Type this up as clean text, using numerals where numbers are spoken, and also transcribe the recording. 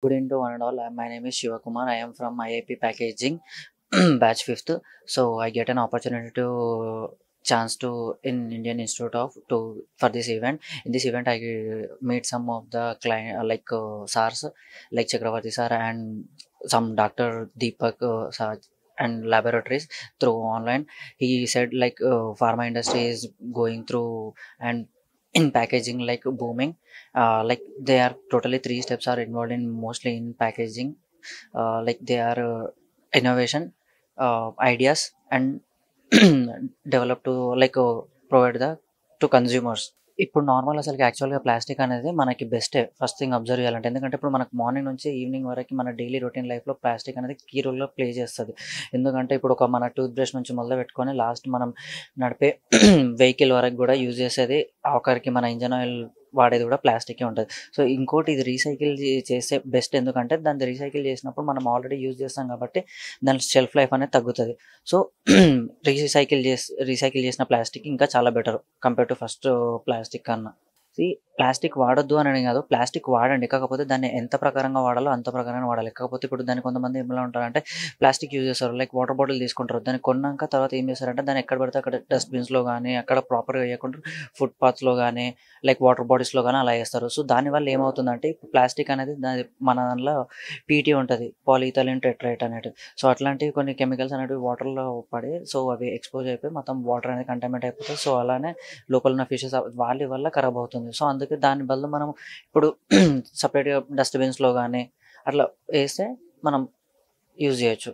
Good evening to one and all. My name is Shiva Kumar. I am from IIP Packaging, batch fifth. So I get an opportunity to chance to in Indian Institute of to for this event. In this event, I meet some of the client SARS like Chakravarti sir and some Dr. Deepak sir and laboratories through online. He said pharma industry is going through and in packaging like booming, like they are totally three steps are involved in mostly in packaging, like they are innovation, ideas and develop to provide the to consumers. ఇప్పుడు normal అసలుకి యాక్చువల్‌గా plastic అనేది మనకి బెస్టే. First thing observe చేయాలంటే. ఎందుకంటే ఇప్పుడు మనకు morning నుంచి ఈవినింగ్ వరకి మన డైలీ రొటీన్ లైఫ్‌లో ప్లాస్టిక్ అనేది కీ రోల్‌గా ప్లే చేస్తది. ఎందుకంటే ఇప్పుడు ఒక మన టూత్ బ్రష్ నుంచి మొదలుపెట్టుకొని లాస్ట్ మనం నడిపే వెహికల్ వరకు గూడా యూజ్ చేసేది ఆఖరికి మన ఇంజిన్ ఆయిల్ వాడేది గూడా ప్లాస్టికే ఉంటది. సో, ఇంకోటి ఇది రీసైకిల్ చేస్తే బెస్ట్. ఎందుకంటే దాన్ని రీసైకిల్ చేసినప్పుడు మనం ఆల్రెడీ యూజ్ చేస్తాం కాబట్టి దాని షెల్ఫ్ లైఫ్ అనేది తగ్గుతది. సో, రీసైకిల్ చేసిన ప్లాస్టిక్ ఇంకా చాలా better compare to first plastic కన్నా. ప్లాస్టిక్ వాడొద్దు అనని కాదు. ప్లాస్టిక్ వాడండి. కాకపోతే దాన్ని ఎంత ప్రకారంగా వాడాలో అంత ప్రకారంగా వాడాలి. కాకపోతే ఇప్పుడు దాన్ని కొంతమంది ఎలా ఉంటారంటే ప్లాస్టిక్ యూజ్ చేస్తారు. లైక్ వాటర్ బాటిల్ తీసుకుంటారు. దాన్ని కొన్నాక తర్వాత ఏం చేస్తారంటే దాన్ని ఎక్కడ పడితే అక్కడ డస్ట్‌బిన్స్‌లో గానీ, అక్కడ ప్రాపర్‌గా వేయకుండా ఫుట్‌పాత్స్‌లో గానీ, లైక్ వాటర్ బాటిల్స్‌లో గానీ అలా ఏస్తారు. సో, దానివల్ల ఏమవుతుందంటే ప్లాస్టిక్ అనేది మన దాంట్లో పీటీ ఉంటది. పాలీథిలిన్ టెట్రైట్ అనేటివి. సో, అట్లాంటివి కొన్ని కెమికల్స్ అనేటివి వాటర్‌లో పడి సో, అవి ఎక్స్‌పోజ్ అయిపోయి మొత్తం వాటర్ అనేది కంటామినేట్ అయిపోతది. సో, అలానే లోపల ఉన్న ఫిషెస్ వాటి వల్ల ఖరాబ్ అవుతుంది. సో, అందుకే దాని బదులు మనం ఇప్పుడు సెపరేట్‌గా డస్ట్‌బిన్స్‌లో గానీ అట్లా ఏస్తే మనం యూజ్ చేయొచ్చు.